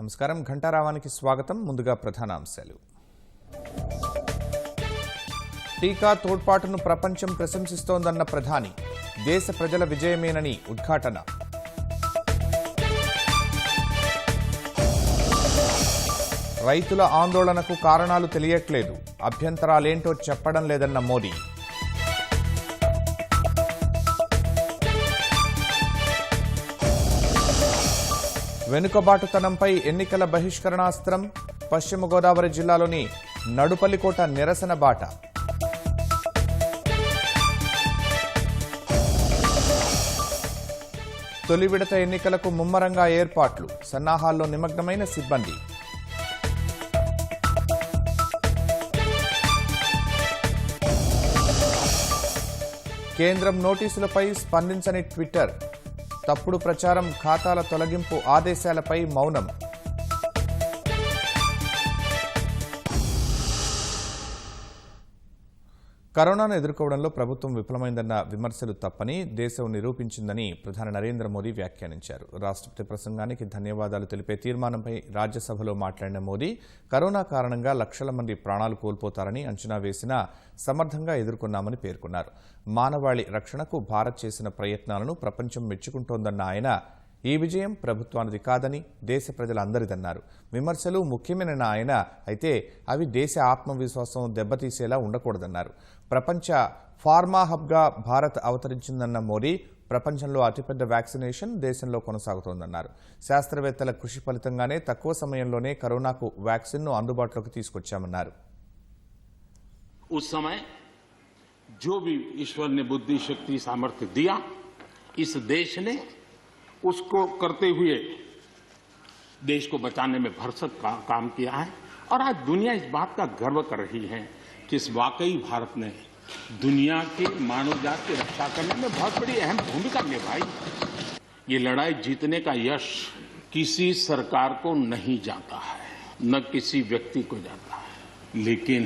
నమస్కారం ఘంటారావానికి స్వాగతం. ముందుగా ప్రధానాంశాలు. టీకా తోడ్పాటును ప్రపంచం ప్రశంసిస్తోందన్న ప్రధాని. దేశ ప్రజల విజయమేనని ఉద్ఘాటన. రైతుల ఆందోళనకు కారణాలు తెలియట్లేదు, అభ్యంతరాలేంటో చెప్పడం లేదన్న మోదీ. వెనుకబాటుతనంపై ఎన్నికల బహిష్కరణాస్త్రం. పశ్చిమ గోదావరి జిల్లాలోని నడుపల్లికోట నిరసన బాట. తొలి విడత ఎన్నికలకు ముమ్మరంగా ఏర్పాట్లు. సన్నాహాల్లో నిమగ్నమైన సిబ్బంది. కేంద్రం నోటీసులపై స్పందించని ట్విట్టర్. తప్పుడు ప్రచారం, ఖాతాల తొలగింపు ఆదేశాలపై మౌనం. కరోనాను ఎదుర్కోవడంలో ప్రభుత్వం విఫలమైందన్న విమర్శలు తప్పని దేశం నిరూపించిందని ప్రధాని నరేంద్ర మోదీ వ్యాఖ్యానించారు. రాష్ట్రపతి ప్రసంగానికి ధన్యవాదాలు తెలిపే తీర్మానంపై రాజ్యసభలో మాట్లాడిన మోదీ కరోనా కారణంగా లక్షల మంది ప్రాణాలు కోల్పోతారని అంచనా వేసినా సమర్థంగా ఎదుర్కొన్నామని పేర్కొన్నారు. మానవాళి రక్షణకు భారత్ చేసిన ప్రయత్నాలను ప్రపంచం మెచ్చుకుంటోందన్న ఆయన ఈ విజయం ప్రభుత్వానిది కాదని దేశ ప్రజలందరిదన్నారు. విమర్శలు ముఖ్యమైన ఆయన అయితే అవి దేశ ఆత్మవిశ్వాసం దెబ్బతీసేలా ఉండకూడదన్నారు. ప్రపంచ ఫార్మా హబ్గా భారత్ అవతరించిందన్న మోదీ ప్రపంచంలో అతిపెద్ద వ్యాక్సినేషన్ దేశంలో కొనసాగుతోందన్నారు. శాస్త్రవేత్తల కృషి ఫలితంగానే తక్కువ సమయంలోనే కరోనాకు వ్యాక్సిన్ను అందుబాటులోకి తీసుకొచ్చామన్నారు. उस समय जो भी ईश्वर ने बुद्धि शक्ति सामर्थ्य दिया, इस देश ने उसको करते हुए देश को बचाने में भरसक काम किया है और आज दुनिया इस बात का गर्व कर रही है कि इस वाकई भारत ने दुनिया की मानव जात की रक्षा करने में बहुत बड़ी अहम भूमिका निभाई। ये लड़ाई जीतने का यश किसी सरकार को नहीं जाता है, न किसी व्यक्ति को जाता है, लेकिन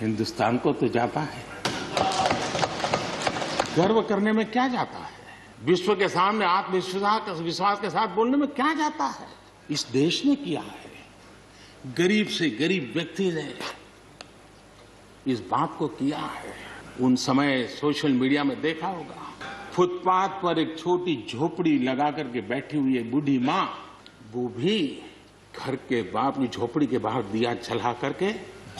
हिंदुस्तान को तो जाता है। गर्व करने में क्या जाता है, विश्व के सामने आत्मविश्वास के साथ बोलने में क्या जाता है। इस देश ने किया है। गरीब से गरीब व्यक्ति ने इस बात को किया है। उन समय सोशल मीडिया में देखा होगा, फुटपाथ पर एक छोटी झोपड़ी लगा करके बैठी हुई एक बूढ़ी माँ, वो भी घर के बाप की झोपड़ी के बाहर दिया जला करके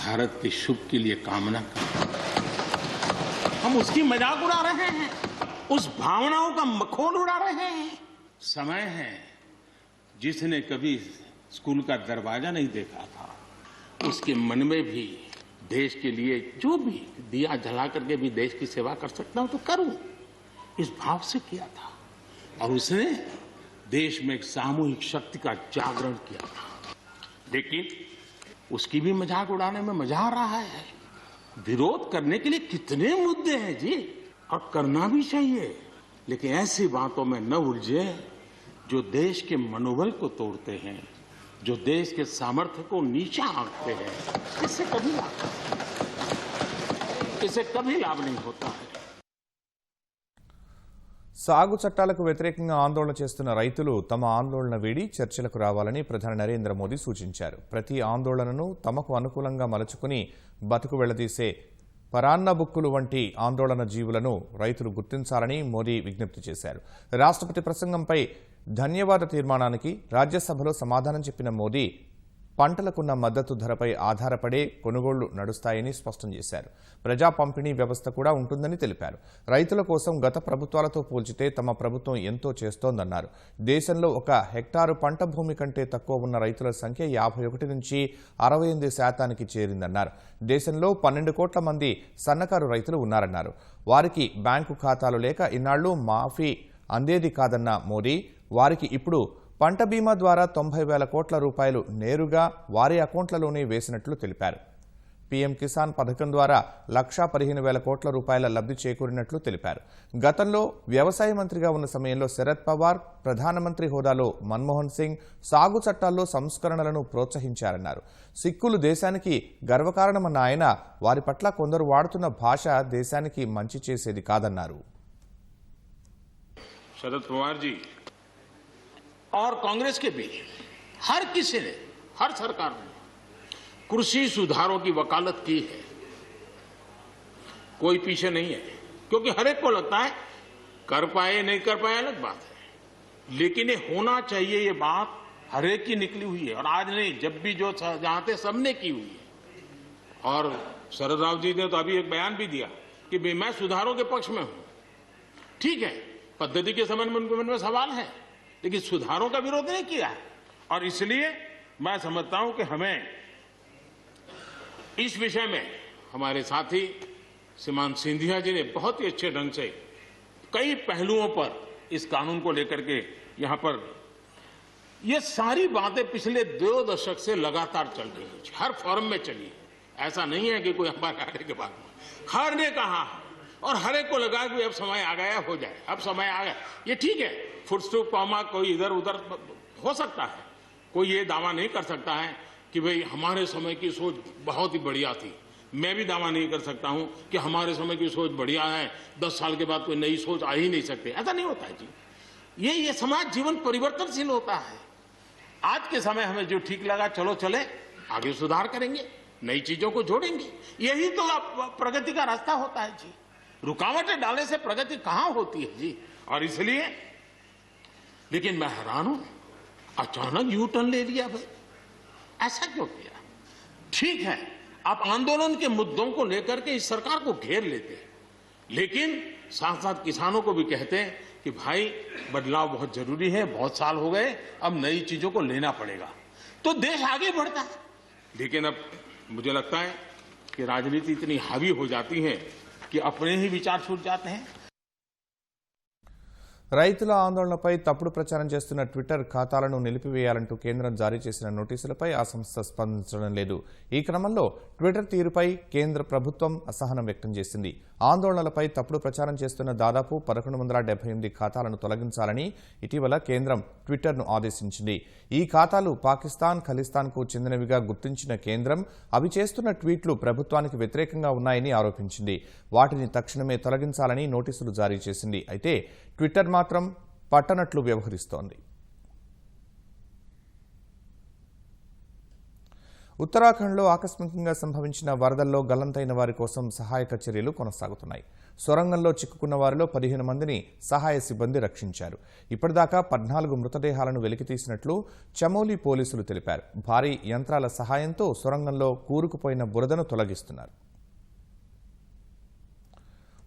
भारत के शुभ के लिए कामना करते। हम उसकी मजाक उड़ा रहे हैं, उस भावनाओं का मखौल उड़ा रहे हैं। समय है, जिसने कभी स्कूल का दरवाजा नहीं देखा था, उसके मन में भी देश के लिए जो भी दिया जला करके भी देश की सेवा कर सकता हूं तो करूं, इस भाव से किया था। और उसने देश में एक सामूहिक शक्ति का जागरण किया था। लेकिन उसकी भी मजाक उड़ाने में मजा आ रहा है। विरोध करने के लिए कितने मुद्दे हैं जी, और करना भी चाहिए, लेकिन ऐसी बातों में न उलझे जो देश के मनोबल को तोड़ते हैं, जो देश के सामर्थ्य को नीचा आंकते हैं। इससे कभी लाभ नहीं होता है। సాగు చట్టాలకు వ్యతిరేకంగా ఆందోళన చేస్తున్న రైతులు తమ ఆందోళన వీడి చర్చలకు రావాలని ప్రధాని నరేంద్ర మోదీ సూచించారు. ప్రతి ఆందోళనను తమకు అనుకూలంగా మలుచుకుని బతుకు వెళ్లదీసే పరాన్న బుక్కులు వంటి ఆందోళన జీవులను రైతులు గుర్తించాలని మోదీ విజ్ఞప్తి చేశారు. రాష్ట్రపతి ప్రసంగంపై ధన్యవాద తీర్మానానికి రాజ్యసభలో సమాధానం చెప్పిన మోదీ పంటలకున్న మద్దతు ధరపై ఆధారపడే కొనుగోళ్లు నడుస్తాయని స్పష్టం చేశారు. ప్రజా పంపిణీ వ్యవస్థ కూడా ఉంటుందని తెలిపారు. రైతుల కోసం గత ప్రభుత్వాలతో పోల్చితే తమ ప్రభుత్వం ఎంతో చేస్తోందన్నారు. దేశంలో 1 హెక్టారు పంట భూమి కంటే తక్కువ ఉన్న రైతుల సంఖ్య 51 నుంచి 68% చేరిందన్నారు. దేశంలో 12 కోట్ల మంది సన్నకారు రైతులు ఉన్నారన్నారు. వారికి బ్యాంకు ఖాతాలు లేక ఇన్నాళ్లు మాఫీ అందేది కాదన్న మోదీ వారికి ఇప్పుడు పంట బీమా ద్వారా 90,000 కోట్ల రూపాయలు నేరుగా వారి అకౌంట్లలోనే వేసినట్లు తెలిపారు. పీఎం కిసాన్ పథకం ద్వారా 1,15,000 కోట్ల రూపాయల లబ్ధి చేకూరినట్లు తెలిపారు. గతంలో వ్యవసాయ మంత్రిగా ఉన్న సమయంలో శరద్ పవార్, ప్రధానమంత్రి హోదాలో మన్మోహన్ సింగ్ సాగు చట్టాల్లో సంస్కరణలను ప్రోత్సహించారన్నారు. సిక్కులు దేశానికి గర్వకారణమన్న ఆయన వారి పట్ల కొందరు వాడుతున్న భాష దేశానికి మంచి చేసేది కాదన్నారు. शरद पवार जी और कांग्रेस के भी हर किसी ने, हर सरकार ने कृषि सुधारों की वकालत की है, कोई पीछे नहीं है, क्योंकि हर एक को लगता है कर पाए नहीं कर पाए अलग बात है, लेकिन ये होना चाहिए, ये बात हर एक की निकली हुई है। और आज नहीं, जब भी जो जहां थे सबने की हुई है। और शरद राव जी ने तो अभी एक बयान भी दिया कि मैं सुधारों के पक्ष में हूं। ठीक है, पद्धति के संबंध में उनके मन में सवाल है, लेकिन सुधारों का विरोध नहीं किया है। और इसलिए मैं समझता हूं कि हमें इस विषय में हमारे साथी श्रीमान सिंधिया जी ने बहुत ही अच्छे ढंग से कई पहलुओं पर इस कानून को लेकर के यहां पर ये सारी बातें पिछले 2 दशक से लगातार चल रही है, हर फोरम में चली है। ऐसा नहीं है कि कोई हमारे आने के बाद हर ने कहा है और हर एक को लगा कि अब समय आ गया, हो जाए, अब समय आ गया। ये ठीक है, फुटस्टॉप कॉमा कोई इधर उधर हो सकता है, कोई ये दावा नहीं कर सकता है कि भाई हमारे समय की सोच बहुत ही बढ़िया थी। मैं भी दावा नहीं कर सकता हूं कि हमारे समय की सोच बढ़िया है, 10 साल के बाद कोई नई सोच आ ही नहीं सकती। ऐसा नहीं होता है जी। ये समाज जीवन परिवर्तनशील होता है। आज के समय हमें जो ठीक लगा चलो चले, आगे सुधार करेंगे, नई चीजों को जोड़ेंगे। यही तो प्रगति का रास्ता होता है जी। रुकावटें डालने से प्रगति कहां होती है जी। और इसलिए, लेकिन मैं हैरान हूं, अचानक यू टर्न ले लिया भाई, ऐसा क्यों किया? ठीक है, आप आंदोलन के मुद्दों को लेकर के इस सरकार को घेर लेते हैं, लेकिन साथ साथ किसानों को भी कहते हैं कि भाई बदलाव बहुत जरूरी है, बहुत साल हो गए, अब नई चीजों को लेना पड़ेगा, तो देश आगे बढ़ता है। लेकिन अब मुझे लगता है कि राजनीति इतनी हावी हो जाती है कि अपने ही विचार छूट जाते हैं। రైతుల ఆందోళనపై తప్పుడు ప్రచారం చేస్తున్న ట్విట్టర్ ఖాతాలను నిలిపివేయాలంటూ కేంద్రం జారీ చేసిన నోటీసులపై ఆ సంస్థ స్పందించడం లేదు. ఈ క్రమంలో ట్విట్టర్ తీరుపై కేంద్ర ప్రభుత్వం అసహనం వ్యక్తం చేసింది. ఆందోళనలపై తప్పుడు ప్రచారం చేస్తున్న దాదాపు 1178 ఖాతాలను తొలగించాలని ఇటీవల కేంద్రం ట్విట్టర్ను ఆదేశించింది. ఈ ఖాతాలు పాకిస్తాన్, ఖలిస్తాన్కు చెందినవిగా గుర్తించిన కేంద్రం అవి చేస్తున్న ట్వీట్లు ప్రభుత్వానికి వ్యతిరేకంగా ఉన్నాయని ఆరోపించింది. వాటిని తక్షణమే తొలగించాలని నోటీసులు జారీ చేసింది. అయితే ట్విట్టర్ మాత్రం పట్టనట్లు వ్యవహరిస్తోంది. ఉత్తరాఖండ్లో ఆకస్మికంగా సంభవించిన వరదల్లో గల్లంతైన వారి కోసం సహాయక చర్యలు కొనసాగుతున్నాయి. సొరంగంలో చిక్కుకున్న వారిలో 15 మందిని సహాయ సిబ్బంది రక్షించారు. ఇప్పటిదాకా 14 మృతదేహాలను వెలికితీసినట్లు చమోలి పోలీసులు తెలిపారు. భారీ యంత్రాల సహాయంతో సొరంగంలో కూరుకుపోయిన బురదను తొలగిస్తున్నారు.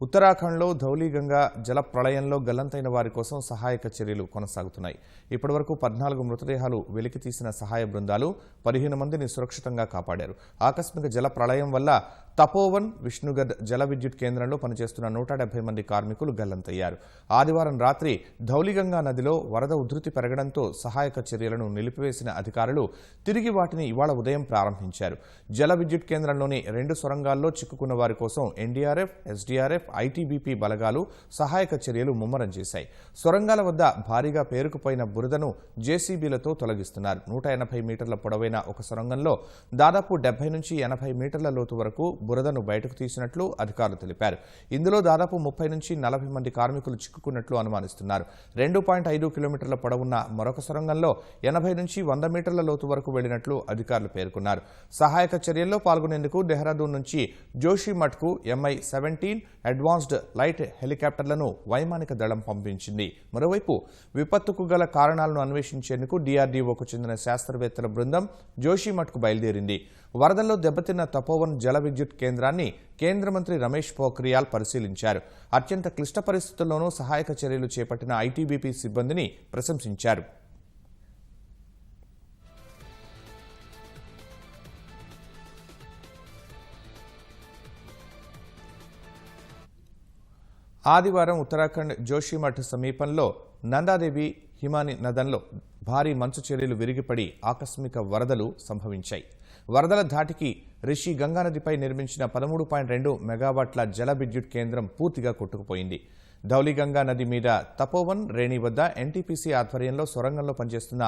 ఉత్తరాఖండ్లో ధౌలీగంగా జల ప్రళయంలో గల్లంతైన వారి కోసం సహాయక చర్యలు కొనసాగుతున్నాయి. ఇప్పటివరకు 14 మృతదేహాలు వెలికితీసిన సహాయ బృందాలు 15 మందిని సురక్షితంగా కాపాడారు. ఆకస్మిక జల ప్రళయం వల్ల తపోవన్, విష్ణుగఢ్ జల విద్యుత్ కేంద్రంలో పనిచేస్తున్న 170 మంది కార్మికులు గల్లంతయ్యారు. ఆదివారం రాత్రి ధౌలీగంగా నదిలో వరద ఉధృతి పెరగడంతో సహాయక చర్యలను నిలిపివేసిన అధికారులు తిరిగి వాటిని ఇవాళ ఉదయం ప్రారంభించారు. జల విద్యుత్ కేంద్రంలోని 2 సొరంగాల్లో చిక్కుకున్న వారి కోసం ఎన్డీఆర్ఎఫ్, ఎస్డీఆర్ఎఫ్, ఐటీబీపీ బలగాలు సహాయక చర్యలు ముమ్మరం చేశాయి. సొరంగాల వద్ద భారీగా పేరుకుపోయిన బురదను జేసీబీలతో తొలగిస్తున్నారు. 180 మీటర్ల పొడవైన ఒక సొరంగంలో దాదాపు 70 నుంచి 80 మీటర్ల లోతు వరకు బురదను బయటకు తీసినట్లు అధికారులు తెలిపారు. ఇందులో దాదాపు 30 నుంచి 40 మంది కార్మికులు చిక్కుకున్నట్లు అనుమానిస్తున్నారు. 2.5 కిలోమీటర్ల పొడవున్న మరొక సొరంగంలో 80 నుంచి 100 మీటర్ల లోతు వరకు వెళ్లినట్లు అధికారులు పేర్కొన్నారు. సహాయక చర్యల్లో పాల్గొనేందుకు డెహ్రాడూన్ నుంచి జోషిమఠ్కు MI-17 అడ్వాన్స్డ్ లైట్ హెలికాప్టర్లను వైమానిక దళం పంపించింది. మరోవైపు విపత్తుకు గల కారణాలను అన్వేషించేందుకు DRDOకు చెందిన శాస్త్రవేత్తల బృందం జోషిమఠ్కు బయలుదేరింది. వరదల్లో దెబ్బతిన్న తపోవన్ జల విద్యుత్ కేంద్రాన్ని కేంద్ర మంత్రి రమేష్ పోఖ్రియాల్ పరిశీలించారు. అత్యంత క్లిష్ట పరిస్థితుల్లోనూ సహాయక చర్యలు చేపట్టిన ఐటీబీపీ సిబ్బందిని ప్రశంసించారు. ఆదివారం ఉత్తరాఖండ్ జోషిమఠ్ సమీపంలో నందాదేవి హిమాని నదంలో భారీ మంచు చర్యలు విరిగిపడి ఆకస్మిక వరదలు సంభవించాయి. వరదల ధాటికి రిషి గంగానదిపై నిర్మించిన 13.2 మెగావాట్ల జల విద్యుత్ కేంద్రం పూర్తిగా కొట్టుకుపోయింది. ధౌలీగంగా నది మీద తపోవన్, రేణి వద్ద ఎన్టీపీసీ ఆధ్వర్యంలో సొరంగంలో పనిచేస్తున్న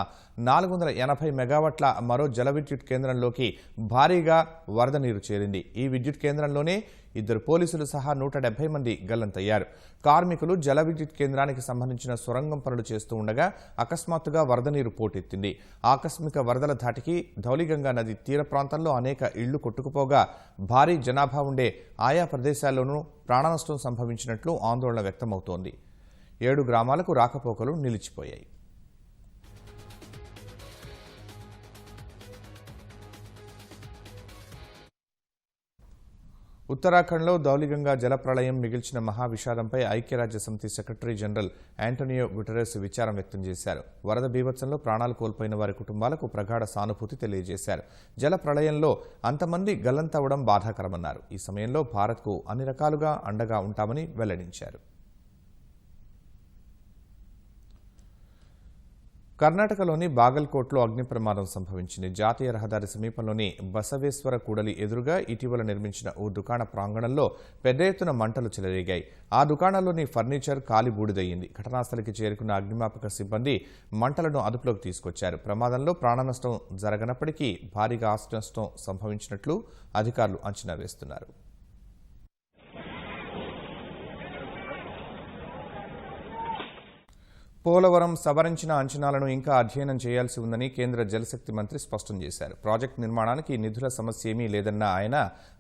480 మెగావాట్ల మరో జల విద్యుత్ కేంద్రంలోకి భారీగా వరద నీరు చేరింది. ఈ విద్యుత్ కేంద్రంలోనే 2 పోలీసులు సహా 170 మంది గల్లంతయ్యారు. కార్మికులు జల విద్యుత్ కేంద్రానికి సంబంధించిన సొరంగం పనులు చేస్తూ ఉండగా అకస్మాత్తుగా వరద నీరు పోటెత్తింది. ఆకస్మిక వరదల ధాటికి ధౌలిగంగా నది తీర ప్రాంతంలో అనేక ఇళ్లు కొట్టుకుపోగా భారీ జనాభా ఉండే ఆయా ప్రదేశాల్లోనూ ప్రాణనష్టం సంభవించినట్లు ఆందోళన వ్యక్తమవుతోంది. 7 గ్రామాలకు రాకపోకలు నిలిచిపోయాయి. ఉత్తరాఖండ్లో ధౌలిగంగా జలప్రళయం మిగిల్చిన మహావిషాదంపై ఐక్యరాజ్యసమితి సెక్రటరీ జనరల్ యాంటోనియో గుటెరెస్ విచారం వ్యక్తం చేశారు. వరద బీభత్సంలో ప్రాణాలు కోల్పోయిన వారి కుటుంబాలకు ప్రగాఢ సానుభూతి తెలియజేశారు. జల ప్రళయంలో అంతమంది గల్లంతవడం బాధాకరమన్నారు. ఈ సమయంలో భారత్కు అన్ని రకాలుగా అండగా ఉంటామని వెల్లడించారు. కర్ణాటకలోని బాగల్కోట్లో అగ్ని ప్రమాదం సంభవించింది. జాతీయ రహదారి సమీపంలోని బసవేశ్వర కూడలి ఎదురుగా ఇటీవల నిర్మించిన ఓ దుకాణ ప్రాంగణంలో పెద్ద ఎత్తున మంటలు చెలరేగాయి. ఆ దుకాణంలోని ఫర్నిచర్ కాలి బూడిదయ్యింది. ఘటనాస్థలికి చేరుకున్న అగ్నిమాపక సిబ్బంది మంటలను అదుపులోకి తీసుకొచ్చారు. ప్రమాదంలో ప్రాణనష్టం జరగనప్పటికీ భారీగా ఆస్తి నష్టం సంభవించినట్లు అధికారులు అంచనా వేస్తున్నారు. పోలవరం సవరించిన అంచనాలను ఇంకా అధ్యయనం చేయాల్సి ఉందని కేంద్ర జలశక్తి మంత్రి స్పష్టం చేశారు. ప్రాజెక్టు నిర్మాణానికి నిధుల సమస్య ఏమీ లేదన్న ఆయన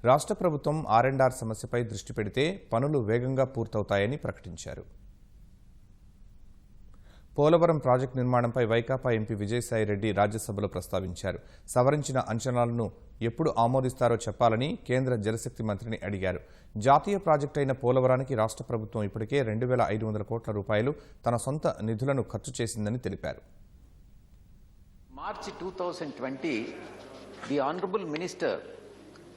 రాష్ట్ర ప్రభుత్వం R&R సమస్యపై దృష్టి పెడితే పనులు వేగంగా పూర్తవుతాయని ప్రకటించారు. పోలవరం ప్రాజెక్టు నిర్మాణంపై వైకాపా ఎంపీ విజయసాయిరెడ్డి రాజ్యసభలో ప్రస్తావించారు. సవరించిన అంచనాలను ఎప్పుడు ఆమోదిస్తారో చెప్పాలని కేంద్ర జలశక్తి మంత్రిని అడిగారు. జాతీయ ప్రాజెక్టు అయిన పోలవరానికి రాష్ట్ర ప్రభుత్వం ఇప్పటికే 2,500 కోట్ల రూపాయలు తన సొంత నిధులను ఖర్చు చేసిందని తెలిపారు. March 2020, the Honorable Minister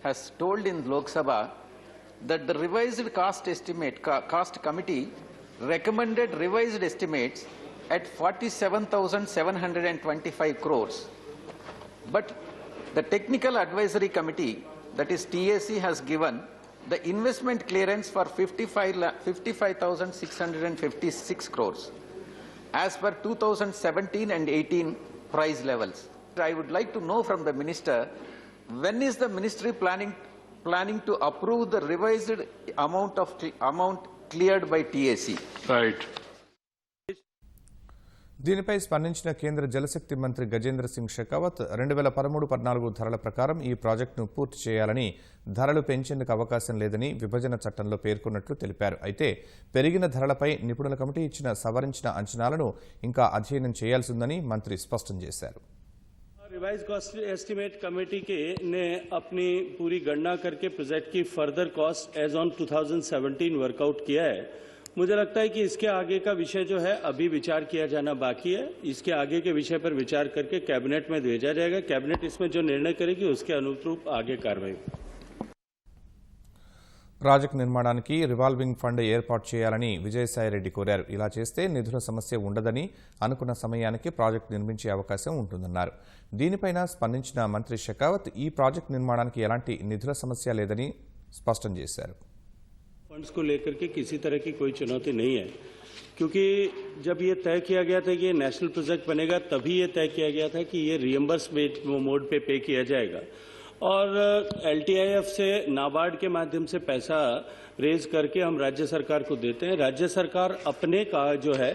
has told in Lok Sabha that the revised cost committee recommended revised estimates at 47,725 crores. But the Technical Advisory Committee, that is TAC, has given the investment clearance for 55,656 crores as per 2017 and 18 price levels. I would like to know from the minister, when is the ministry planning to approve the revised amount cleared by TAC? Right. దీనిపై స్పందించిన కేంద్ర జలశక్తి మంత్రి గజేంద్ర సింగ్ షెకావత్ 2013-14 ధరల ప్రకారం ఈ ప్రాజెక్టును పూర్తి చేయాలని, ధరలు పెంచేందుకు అవకాశం లేదని విభజన చట్టంలో పేర్కొన్నట్లు తెలిపారు. అయితే పెరిగిన ధరలపై నిపుణుల కమిటీ ఇచ్చిన సవరించిన అంచనాలను ఇంకా అధ్యయనం చేయాల్సిందని మంత్రి స్పష్టం చేశారు. रिवाइज कॉस्ट एस्टीमेट कमेटी ने अपनी पूरी गणना करके प्रोजेक्ट की further cost as on 2017 work out किया है. मुझे लगता है कि इसके आगे का विषय जो है अभी विचार किया जाना बाकी है. इसके आगे के विषय पर विचार करके कैबिनेट में भेजा जाएगा. कैबिनेट इसमें जो निर्णय करेगी उसके अनुरूप आगे कार्रवाई. ప్రాజెక్టు నిర్మాణానికి రివాల్వింగ్ ఫండ్ ఏర్పాటు చేయాలని విజయసాయిరెడ్డి కోరారు. ఇలా చేస్తే నిధుల సమస్య ఉండదని, అనుకున్న సమయానికి ప్రాజెక్టు నిర్మించే అవకాశం ఉంటుందన్నారు. దీనిపైన స్పందించిన మంత్రి షెకావత్ ఈ ప్రాజెక్టు నిర్మాణానికి ఎలాంటి నిధుల సమస్య లేదని స్పష్టం చేశారు. फंड्स को लेकर के किसी तरह की कोई चुनौती नहीं है, क्योंकि जब ये तय किया गया था कि ये नेशनल प्रोजेक्ट बनेगा तभी ये तय किया गया था कि ये रियम्बर्स मोड पे पे किया जाएगा. और LTIF से नाबार्ड के माध्यम से पैसा रेज करके हम राज्य सरकार को देते हैं. राज्य सरकार अपने का जो है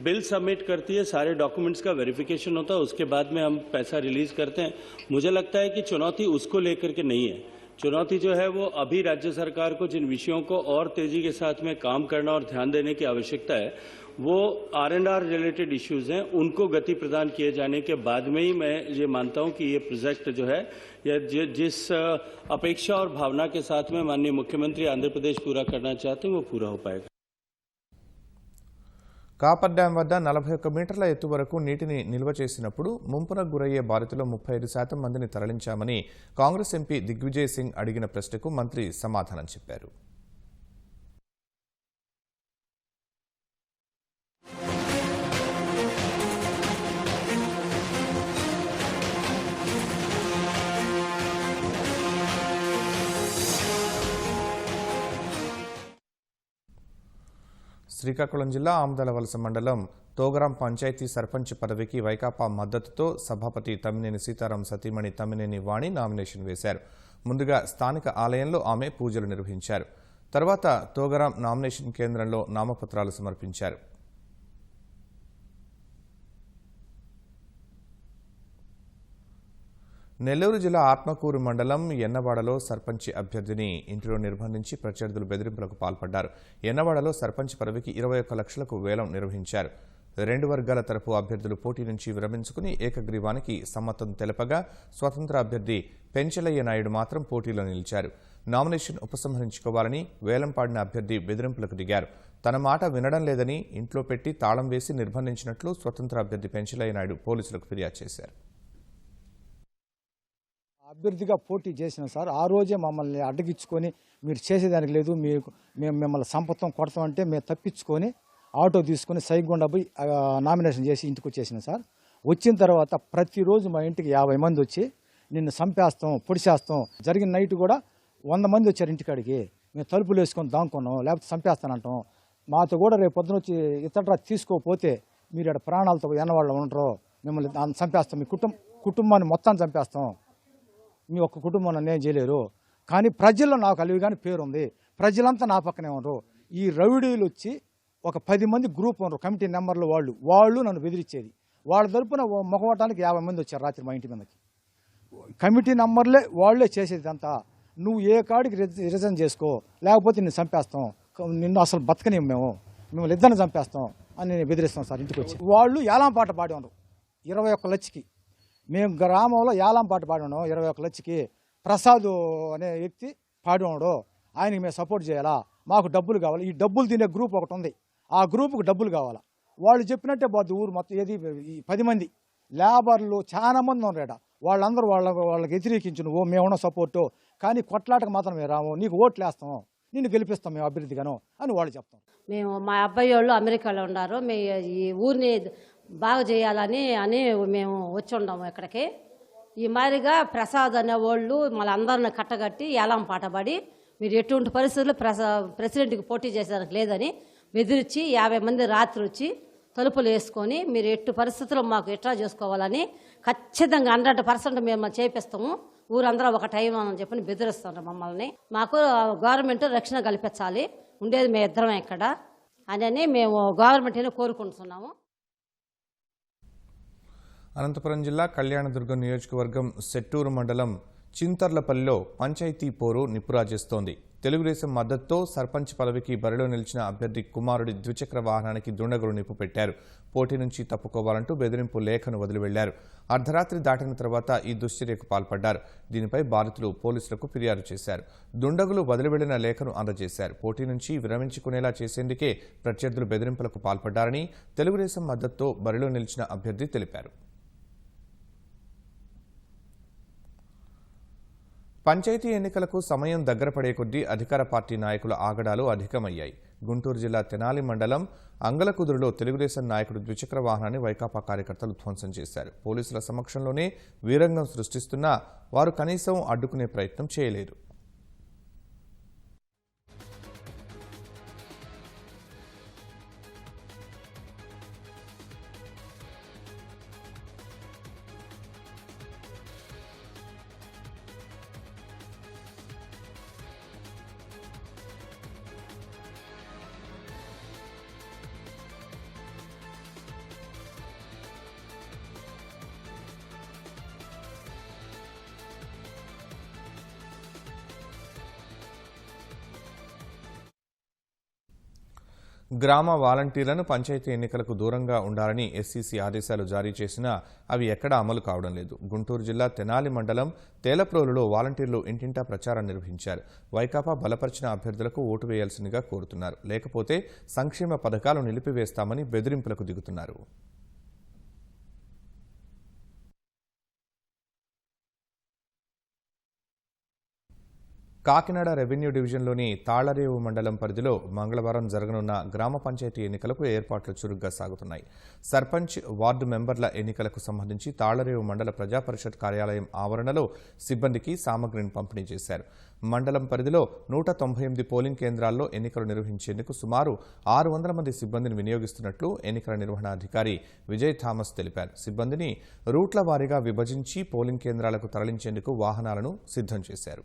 बिल सबमिट करती है, सारे डॉक्यूमेंट्स का वेरिफिकेशन होता है, उसके बाद में हम पैसा रिलीज करते हैं. मुझे लगता है कि चुनौती उसको लेकर के नहीं है. चुनौती जो है वो अभी राज्य सरकार को जिन विषयों को और तेजी के साथ में काम करना और ध्यान देने की आवश्यकता है, वो R&R रिलेटेड इश्यूज हैं. उनको गति प्रदान किए जाने के बाद में ही मैं ये मानता हूं कि ये प्रोजेक्ट जो है या जिस अपेक्षा और भावना के साथ में माननीय मुख्यमंत्री आंध्र प्रदेश पूरा करना चाहते हैं वो पूरा हो पाएगा. కాపర్ డ్యాం వద్ద 41 మీటర్ల ఎత్తు వరకు నీటిని నిల్వ చేసినప్పుడు ముంపునకు గురయ్యే బాధితులు 35% మందిని తరలించామని కాంగ్రెస్ ఎంపీ దిగ్విజయ్ సింగ్ అడిగిన ప్రశ్నకు మంత్రి సమాధానం చెప్పారు. శ్రీకాకుళం జిల్లా ఆమదాలవలస మండలం తోగరాం పంచాయతీ సర్పంచ్ పదవికి వైకాపా మద్దతుతో సభాపతి తమ్మినేని సీతారాం సతీమణి తమ్మినేని వాణి నామినేషన్ వేశారు. ముందుగా స్థానిక ఆలయంలో ఆమె పూజలు నిర్వహించారు. తర్వాత తోగరాం నామినేషన్ కేంద్రంలో నామపత్రాలు సమర్పించారు. నెల్లూరు జిల్లా ఆత్మకూరు మండలం ఎన్నవాడలో సర్పంచ్ అభ్యర్థిని ఇంటిలో నిర్బంధించి ప్రత్యర్థులు బెదిరింపులకు పాల్పడ్డారు. ఎన్నవాడలో సర్పంచ్ పదవికి 21 లక్షలకు వేలం నిర్వహించారు. 2 వర్గాల తరపు అభ్యర్థులు పోటీ నుంచి విరమించుకుని ఏకగ్రీవానికి సమ్మతం తెలపగా స్వతంత్ర అభ్యర్థి పెంచలయ్య నాయుడు మాత్రం పోటీలో నిలిచారు. నామినేషన్ ఉపసంహరించుకోవాలని వేలం పాడిన అభ్యర్థి బెదిరింపులకు దిగారు. తన మాట వినడం లేదని ఇంట్లో పెట్టి తాళం వేసి నిర్బంధించినట్లు స్వతంత్ర అభ్యర్థి పెంచలయ్య నాయుడు పోలీసులకు ఫిర్యాదు చేశారు. అభ్యర్థిగా పోటీ చేసిన సార్ ఆ రోజే మమ్మల్ని అడ్డగించుకొని మీరు చేసేదానికి లేదు, మేము మిమ్మల్ని సంపత్తం కొడతామంటే మేము తప్పించుకొని ఆటో తీసుకొని సైగుండా పోయి నామినేషన్ చేసి ఇంటికి వచ్చేసిన సార్. వచ్చిన తర్వాత ప్రతిరోజు మా ఇంటికి 50 మంది వచ్చి నిన్ను చంపేస్తాం, పొడిచేస్తాం. జరిగిన నైట్ కూడా 100 మంది వచ్చారు ఇంటికాడికి. మేము తలుపులు వేసుకొని దాంకున్నాం, లేకపోతే చంపేస్తానంటాం. మాతో కూడా రేపు పొద్దున వచ్చి ఇతడ్రా తీసుకోకపోతే మీరు ఇక్కడ ప్రాణాలతో ఎన్నవాళ్ళు ఉండరు, మిమ్మల్ని చంపేస్తాం, మీ కుటుంబాన్ని మొత్తాన్ని చంపేస్తాం, మీ ఒక్క కుటుంబం నన్నేం చేయలేరు. కానీ ప్రజల్లో నాకు అలివి కానీ పేరు ఉంది, ప్రజలంతా నా పక్కనే ఉండరు. ఈ రౌడీలు వచ్చి ఒక 10 మంది గ్రూప్ ఉన్నారు, కమిటీ నెంబర్లు వాళ్ళు నన్ను బెదిరించేది. వాళ్ళ తరపున మొగవటానికి 50 మంది వచ్చారు రాత్రి మా ఇంటి మీదకి. కమిటీ నెంబర్లే వాళ్ళే చేసేది అంతా. నువ్వు ఏ కాడికి రిజైన్ చేసుకో, లేకపోతే నిన్ను చంపేస్తాం, నిన్ను అసలు బతకని మిమ్మల్ని ఇద్దరిని చంపేస్తాం అని నేను బెదిరిస్తాం సార్. ఇంటికి వచ్చి వాళ్ళు ఏలాం పాట పాడి ఉన్నారు 21 లక్షకి. మేము గ్రామంలో ఏలాం పాట పాడి ఉన్నాం 21 లక్షకి. ప్రసాద్ అనే వ్యక్తి పాడి ఉన్నాడు, ఆయనకి మేము సపోర్ట్ చేయాలా, మాకు డబ్బులు కావాలి. ఈ డబ్బులు తినే గ్రూప్ ఒకటి ఉంది, ఆ గ్రూప్కి డబ్బులు కావాలా. వాళ్ళు చెప్పినట్టే పోద్ది ఊరు మొత్తం. ఏది 10 మంది లేబర్లు చాలా మంది ఉన్నారు. వాళ్ళందరూ వాళ్ళకి వ్యతిరేకించు, నువ్వు మేమున్న సపోర్టు, కానీ కొట్లాటకు మాత్రం మేము రాము, నీకు ఓట్లు వేస్తాం, నిన్ను గెలిపిస్తాం మేము అభివృద్ధిగాను అని వాళ్ళు చెప్తాం. మేము మా అబ్బాయి వాళ్ళు అమెరికాలో ఉన్నారు, మేము ఈ ఊరిని బాగు చేయాలని మేము వచ్చి ఉన్నాము ఇక్కడికి. ఈ మాదిరిగా ప్రసాద్ అనే వాళ్ళు మళ్ళీ కట్టగట్టి ఏలాం పాట పాడి మీరు ఎటువంటి పరిస్థితుల్లో ప్రెసిడెంట్కి పోటీ చేసేదానికి లేదని బెదిరించి 50 మంది రాత్రి వచ్చి తలుపులు వేసుకొని మీరు ఎట్టి పరిస్థితుల్లో మాకు ఎట్లా చేసుకోవాలని ఖచ్చితంగా 100% మేము చేపిస్తాము, ఊరందరూ ఒక టైం అని చెప్పి బెదిరిస్తున్నారు మమ్మల్ని. మాకు గవర్నమెంట్ రక్షణ కల్పించాలి, ఉండేది మేము ఇద్దరమే ఇక్కడ అని మేము గవర్నమెంట్ని కోరుకుంటున్నాము. అనంతపురం జిల్లా కళ్యాణదుర్గం నియోజకవర్గం సెట్టూరు మండలం చింతర్లపల్లిలో పంచాయతీ పోరు నిప్పురాజేస్తోంది. తెలుగుదేశం మద్దతుతో సర్పంచ్ పదవికి బరిలో నిలిచిన అభ్యర్థి కుమారుడి ద్విచక్ర వాహనానికి దుండగులు నిప్పు పెట్టారు. పోటీ నుంచి తప్పుకోవాలంటూ బెదిరింపు లేఖను వదిలి వెళ్లారు. అర్ధరాత్రి దాటిన తర్వాత ఈ దుశ్చర్యకు పాల్పడ్డారు. దీనిపై బాధితులు పోలీసులకు ఫిర్యాదు చేశారు. దుండగులు వదిలి వెళ్లిన లేఖను అందజేశారు. పోటీ నుంచి విరమించుకునేలా చేసేందుకే ప్రత్యర్థులు బెదిరింపులకు పాల్పడ్డారని తెలుగుదేశం మద్దతుతో బరిలో నిలిచిన అభ్యర్థి తెలిపారు. పంచాయతీ ఎన్నికలకు సమయం దగ్గర పడే కొద్దీ అధికార పార్టీ నాయకుల ఆగడాలు అధికమయ్యాయి. గుంటూరు జిల్లా తెనాలి మండలం అంగలకుదురులో తెలుగుదేశం నాయకుడు ద్విచక్ర వాహనాన్ని వైకాపా కార్యకర్తలు ధ్వంసం చేశారు. పోలీసుల సమక్షంలోనే వీరంగం సృష్టిస్తున్నా వారు కనీసం అడ్డుకునే ప్రయత్నం చేయలేదు. గ్రామ వాలంటీర్లను పంచాయతీ ఎన్నికలకు దూరంగా ఉండాలని ఎస్సీసీ ఆదేశాలు జారీ చేసినా అవి ఎక్కడా అమలు కావడం లేదు. గుంటూరు జిల్లా తెనాలి మండలం తేలప్రోలులో వాలంటీర్లు ఇంటింటా ప్రచారం నిర్వహించారు. వైకాపా బలపరిచిన అభ్యర్థులకు ఓటు వేయాల్సిందిగా కోరుతున్నారు. లేకపోతే సంక్షేమ పథకాలు నిలిపివేస్తామని బెదిరింపులకు దిగుతున్నారు. కాకినాడ రెవెన్యూ డివిజన్లోని తాళ్లరేవు మండలం పరిధిలో మంగళవారం జరగనున్న గ్రామ పంచాయతీ ఎన్నికలకు ఏర్పాట్లు చురుగ్గా సాగుతున్నాయి. సర్పంచ్, వార్డు మెంబర్ల ఎన్నికలకు సంబంధించి తాళ్లరేవు మండల ప్రజాపరిషత్ కార్యాలయం ఆవరణలో సిబ్బందికి సామగ్రిని పంపిణీ చేశారు. మండలం పరిధిలో 198 పోలింగ్ కేంద్రాల్లో ఎన్నికలు నిర్వహించేందుకు సుమారు 600 మంది సిబ్బందిని వినియోగిస్తున్నట్లు ఎన్నికల నిర్వహణాధికారి విజయ్ థామస్ తెలిపారు. సిబ్బందిని రూట్ల వారీగా విభజించి పోలింగ్ కేంద్రాలకు తరలించేందుకు వాహనాలను సిద్ధం చేశారు.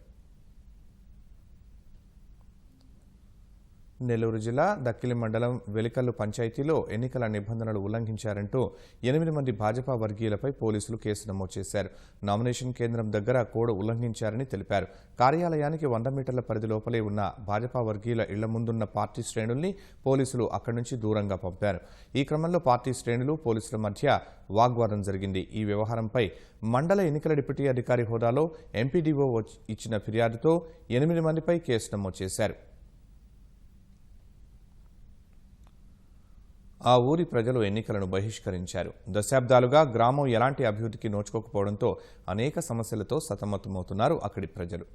నెల్లూరు జిల్లా దక్కిలి మండలం వెలికల్లు పంచాయతీలో ఎన్నికల నిబంధనలు ఉల్లంఘించారంటూ 8 మంది భాజపా వర్గీయులపై పోలీసులు కేసు నమోదు చేశారు. నామినేషన్ కేంద్రం దగ్గర కోడ్ ఉల్లంఘించారని తెలిపారు. కార్యాలయానికి 100 మీటర్ల పరిధి లోపలే ఉన్న భాజపా వర్గీయుల ఇళ్ల ముందున్న పార్టీ శ్రేణుల్ని పోలీసులు అక్కడి నుంచి దూరంగా పంపారు. ఈ క్రమంలో పార్టీ శ్రేణులు పోలీసుల మధ్య వాగ్వాదం జరిగింది. ఈ వ్యవహారంపై మండల ఎన్నికల డిప్యూటీ అధికారి హోదాలో ఎంపీడీఓ ఇచ్చిన ఫిర్యాదుతో 8 మందిపై కేసు నమోదు చేశారు. ఆ ఊరి ప్రజలు ఎన్నికలను బహిష్కరించారు. దశాబ్దాలుగా గ్రామం ఎలాంటి అభివృద్ధికి నోచుకోకపోవడంతో అనేక సమస్యలతో సతమతమవుతున్నారు అక్కడి ప్రజలు.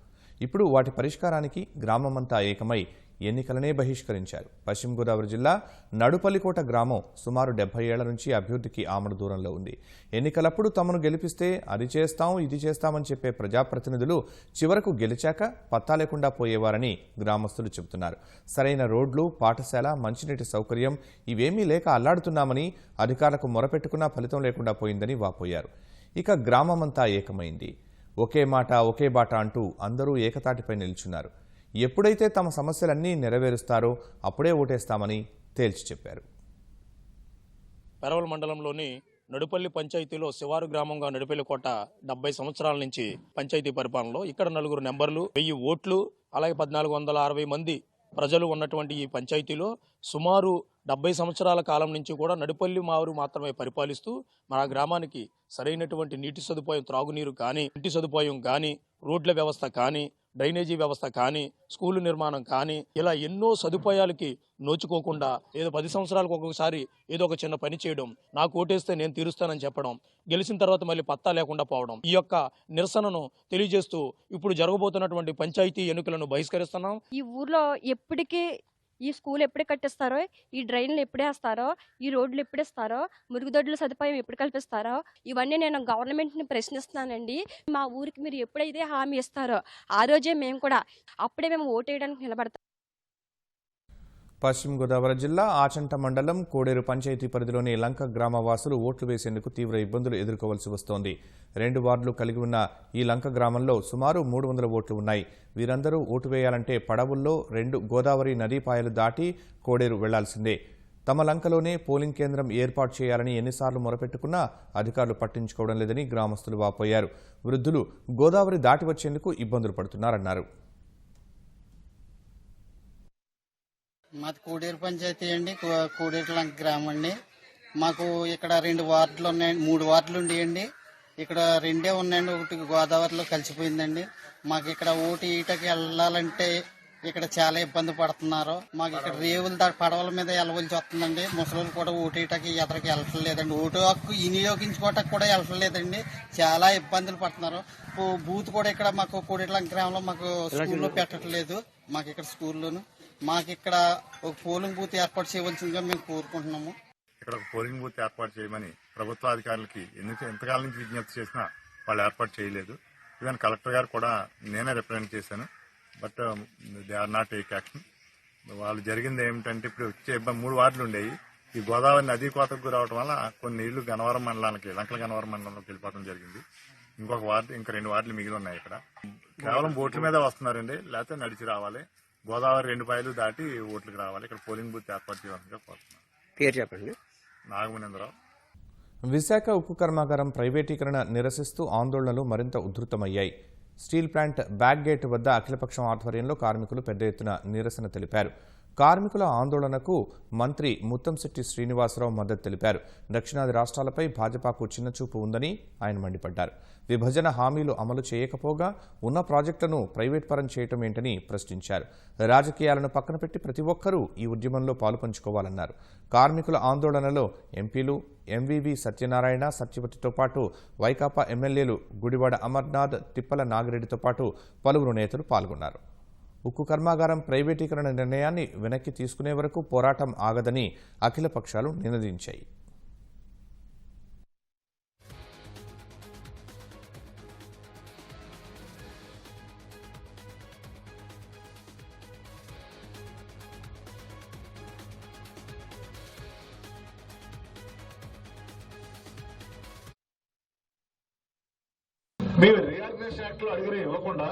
ఇప్పుడు వాటి పరిష్కారానికి గ్రామమంతా ఏకమై ఎన్నికలనే బహిష్కరించారు. పశ్చిమ గోదావరి జిల్లా నడుపల్లికోట గ్రామం సుమారు 70 ఏళ్ల నుంచి అభివృద్ధికి ఆమడ దూరంలో ఉంది. ఎన్నికలప్పుడు తమను గెలిపిస్తే అది చేస్తాం ఇది చేస్తామని చెప్పే ప్రజాప్రతినిధులు చివరకు గెలిచాక పత్తా లేకుండా పోయేవారని గ్రామస్తులు చెబుతున్నారు. సరైన రోడ్లు, పాఠశాల, మంచినీటి సౌకర్యం ఇవేమీ లేక అల్లాడుతున్నామని అధికారులకు మొరపెట్టుకున్నా ఫలితం లేకుండా పోయిందని వాపోయారు. ఇక గ్రామమంతా ఏకమైంది. ఒకే మాట ఒకే బాట అంటూ అందరూ ఏకతాటిపై నిల్చున్నారు. ఎప్పుడైతే తమ సమస్యలన్నీ నెరవేరుస్తారో అప్పుడే ఓటేస్తామని తేల్చి చెప్పారు. పెరవల మండలంలోని నడుపల్లి పంచాయతీలో శివారు గ్రామంగా నడుపల్లికోట 70 సంవత్సరాల నుంచి పంచాయతీ పరిపాలనలో ఇక్కడ 4 నెంబర్లు, 1000 ఓట్లు, అలాగే 1460 మంది ప్రజలు ఉన్నటువంటి ఈ పంచాయతీలో సుమారు 70 సంవత్సరాల కాలం నుంచి కూడా నడుపల్లి మారు మాత్రమే పరిపాలిస్తూ మన గ్రామానికి సరైనటువంటి నీటి సదుపాయం, త్రాగునీరు కానీ, ఇంటి సదుపాయం కానీ, రోడ్ల వ్యవస్థ కానీ, డ్రైనేజీ వ్యవస్థ కానీ, స్కూలు నిర్మాణం కానీ, ఇలా ఎన్నో సదుపాయాలకి నోచుకోకుండా ఏదో 10 సంవత్సరాలకు ఒక్కొక్కసారి ఏదో ఒక చిన్న పని చేయడం, నాకు ఓటేస్తే నేను తీరుస్తానని చెప్పడం, గెలిచిన తర్వాత మళ్ళీ పత్తా లేకుండా పోవడం, ఈ యొక్క నిరసనను తెలియజేస్తూ ఇప్పుడు జరగబోతున్నటువంటి పంచాయతీ ఎన్నికలను బహిష్కరిస్తున్నాం. ఈ ఊర్లో ఎప్పటికీ ఈ స్కూల్ ఎప్పుడే కట్టిస్తారో, ఈ డ్రైన్లు ఎప్పుడే వేస్తారో, ఈ రోడ్లు ఎప్పుడేస్తారో, మురుగుదొడ్ల సదుపాయం ఎప్పుడు కల్పిస్తారో, ఇవన్నీ నేను గవర్నమెంట్ని ప్రశ్నిస్తున్నానండి. మా ఊరికి మీరు ఎప్పుడైతే హామీ ఇస్తారో ఆ రోజే మేము కూడా అప్పుడే మేము ఓటేయడానికి నిలబడతాం. పశ్చిమ గోదావరి జిల్లా ఆచంట మండలం కోడేరు పంచాయతీ పరిధిలోని లంక గ్రామవాసులు ఓట్లు వేసేందుకు తీవ్ర ఇబ్బందులు ఎదుర్కోవాల్సి వస్తోంది. 2 వార్డులు కలిగి ఉన్న ఈ లంక గ్రామంలో సుమారు 300 ఓట్లు ఉన్నాయి. వీరందరూ ఓటు వేయాలంటే పడవుల్లో 2 గోదావరి నదీపాయలు దాటి కోడేరు వెళ్లాల్సిందే. తమ లంకలోనే పోలింగ్ కేంద్రం ఏర్పాటు చేయాలని ఎన్నిసార్లు మొరపెట్టుకున్నా అధికారులు పట్టించుకోవడం లేదని గ్రామస్తులు వాపోయారు. వృద్ధులు గోదావరి దాటి వచ్చేందుకు ఇబ్బందులు పడుతున్నారన్నారు. మాది కోడేరు పంచాయతీ అండి, కోడేరు లంక గ్రామం అండి. మాకు ఇక్కడ 2 వార్డులు ఉన్నాయండి, 3 వార్డులు ఉండేయండి. ఇక్కడ 2 ఉన్నాయండి, ఒకటి గోదావరిలో కలిసిపోయిందండి. మాకు ఇక్కడ ఓటు ఈటకి వెళ్ళాలంటే ఇక్కడ చాలా ఇబ్బంది పడుతున్నారు. మాకు ఇక్కడ రేవులు పడవల మీద వెళ్ళవలసి వస్తుందండి. ముసలు కూడా ఓటు ఈటకి ఎదరికి వెళ్ళటం లేదండి. ఓటు హక్కు వినియోగించుకోవటానికి కూడా వెళ్ళటం లేదండి. చాలా ఇబ్బందులు పడుతున్నారు. బూత్ కూడా ఇక్కడ మాకు కోడేరు లంక గ్రామంలో మాకు స్కూల్లో పెట్టట్లేదు. మాకు ఇక్కడ స్కూల్లోను మాకు ఇక్కడ ఒక పోలింగ్ బూత్ ఏర్పాటు చేయవలసిందిగా మేము కోరుకుంటున్నాము. ఇక్కడ ఒక పోలింగ్ బూత్ ఏర్పాటు చేయమని ప్రభుత్వాధికారులకి ఎంతకాలం నుంచి విజ్ఞప్తి చేసినా వాళ్ళు ఏర్పాటు చేయలేదు. ఈవెన్ కలెక్టర్ గారు కూడా నేనే రిప్రజెంట్ చేశాను. But they are not take action. వాళ్ళు జరిగింది ఏమిటంటే ఇప్పుడు వచ్చే 3 వార్డులు ఉండేవి. ఈ గోదావరి నదీ కోతకు రావడం వల్ల కొన్ని ఇళ్లు గన్నవరం మండలానికి, లంకల గన్నవరం మండలంలోకి వెళ్ళిపోవడం జరిగింది. ఇంకొక వార్డు, ఇంకా 2 వార్డులు మిగిలి ఉన్నాయి. ఇక్కడ కేవలం బోట్ల మీద వస్తున్నారండి, లేకపోతే నడిచి రావాలి. గోదావరి 2 పాయలు దాటి ఓట్లకు రావాలి. ఇక్కడ పోలింగ్ బూత్ ఏర్పాటు చేయాలని కోరుతున్నాను. పేరు చెప్పండి. నాగమనేంద్రరావు. విశాఖ ఉక్కు కర్మాగారం ప్రైవేటీకరణ నిరసిస్తూ ఆందోళనలు మరింత ఉధృతమయ్యాయి. స్టీల్ ప్లాంట్ బ్యాక్ గేట్ వద్ద అఖిలపక్షం ఆధ్వర్యంలో కార్మికులు పెద్ద ఎత్తున నిరసన తెలిపారు. కార్మికుల ఆందోళనకు మంత్రి ముత్తంశెట్టి శ్రీనివాసరావు మద్దతు తెలిపారు. దక్షిణాది రాష్ట్రాలపై భాజపాకు చిన్నచూపు ఉందని ఆయన మండిపడ్డారు. విభజన హామీలు అమలు చేయకపోగా ఉన్న ప్రాజెక్టులను ప్రైవేట్ పరం చేయటం ఏంటని ప్రశ్నించారు. రాజకీయాలను పక్కన పెట్టి ప్రతి ఒక్కరూ ఈ ఉద్యమంలో పాలుపంచుకోవాలన్నారు. కార్మికుల ఆందోళనలో ఎంపీలు ఎంవీవీ సత్యనారాయణ, సత్యవతితో పాటు వైకాపా ఎమ్మెల్యేలు గుడివాడ అమర్నాథ్, తిప్పల నాగిరెడ్డితో పాటు పలువురు నేతలు పాల్గొన్నారు. ఉక్కు కర్మాగారం ప్రైవేటీకరణ నిర్ణయాన్ని వెనక్కి తీసుకునే వరకు పోరాటం ఆగదని అఖిల పక్షాలు నినదించాయి. మీరు రీఆర్గనైజేషన్ యాక్ట్ లో అడిగిన ఇవ్వకుండా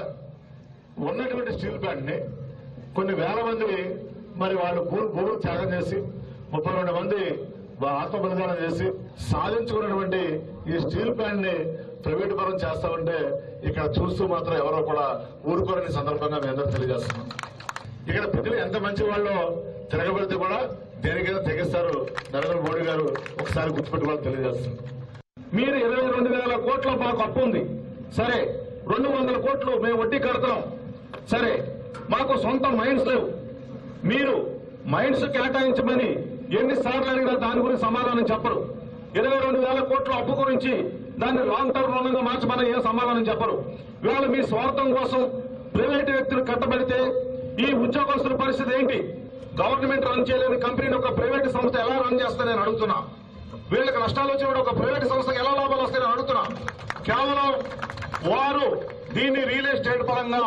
ఉన్నటువంటి స్టీల్ ప్లాంట్ ని కొన్ని వేల మంది మరి వాళ్ళు భూములు త్యాగం చేసి 32 మంది ఆత్మ బలిదానం చేసి సాధించుకున్నటువంటి ఈ స్టీల్ ప్లాంట్ ని ప్రైవేట్ పరం చేస్తామంటే ఇక్కడ చూస్తూ మాత్రం ఎవరో కూడా ఊరుకోరని సందర్భంగా మేము అందరూ తెలియజేస్తున్నాం. ఇక్కడ ప్రజలు ఎంత మంచి వాళ్ళు తిరగబడితే కూడా దేనికైనా తెగిస్తారు. నరేంద్ర మోడీ గారు ఒకసారి గుర్తుపెట్టుకోవాలని తెలియజేస్తున్నారు. మీరు 22,000 కోట్ల మాకు అప్పు ఉంది, సరే 200 కోట్లు మేము వడ్డీ కడుతున్నాం, సరే మాకు సొంత మైండ్స్ లేవు. మీరు మైండ్స్ కేటాయించమని ఎన్నిసార్లు అడిగినా దాని గురించి సమాధానం చెప్పరు. 22,000 కోట్ల అప్పు గురించి దాన్ని లాంగ్ టర్మ్ రుణంగా మార్చమని ఏం సమాధానం చెప్పరు. ఇవాళ మీ స్వార్థం కోసం ప్రైవేటు వ్యక్తులు కట్టబడితే ఈ ఉద్యోగస్తుల పరిస్థితి ఏంటి? గవర్నమెంట్ రన్ చేయలేని కంపెనీని ఒక ప్రైవేటు సంస్థ ఎలా రన్ చేస్తా నేను అడుగుతున్నా. వీళ్ళకి నష్టాలు వచ్చినప్పుడు ఒక ప్రైవేటు సంస్థకి ఎలా లాభాలు వస్తాయి నేను అడుగుతున్నా. కేవలం వారు దీన్ని రియల్ ఎస్టేట్ పరంగా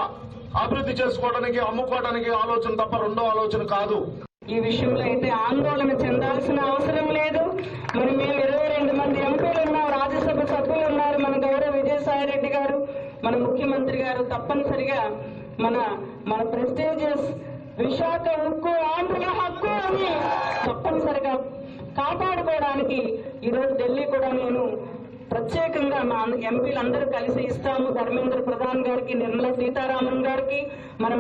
అభివృద్ధి చేసుకోవడానికి అమ్ముకోవడానికి ఆలోచన తప్ప రెండో ఆలోచన కాదు. ఈ విషయంలో అయితే ఆందోళన చెందాల్సిన అవసరం లేదు. మరి మేము 22 మంది ఎంపీలు ఉన్నాం, రాజ్యసభ సభ్యులు ఉన్నారు, మన గౌరవ విజయసాయి రెడ్డి గారు, మన ముఖ్యమంత్రి గారు తప్పనిసరిగా మన ప్రెస్టీజియస్ విశాఖ ఉక్కు ఆంధ్రుల హక్కు అని తప్పనిసరిగా కాపాడుకోవడానికి ఈరోజు ఢిల్లీ కూడా నేను ప్రత్యేకంగా మా ఎంపీలందరూ కలిసి ఇస్తాము. ధర్మేంద్ర ప్రధాన్ గారికి, నిర్మలా సీతారామన్ గారికి మన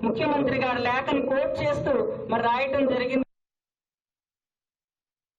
ముఖ్యమంత్రి గారి లేఖని కోట్ చేస్తూ రాయటం జరిగింది.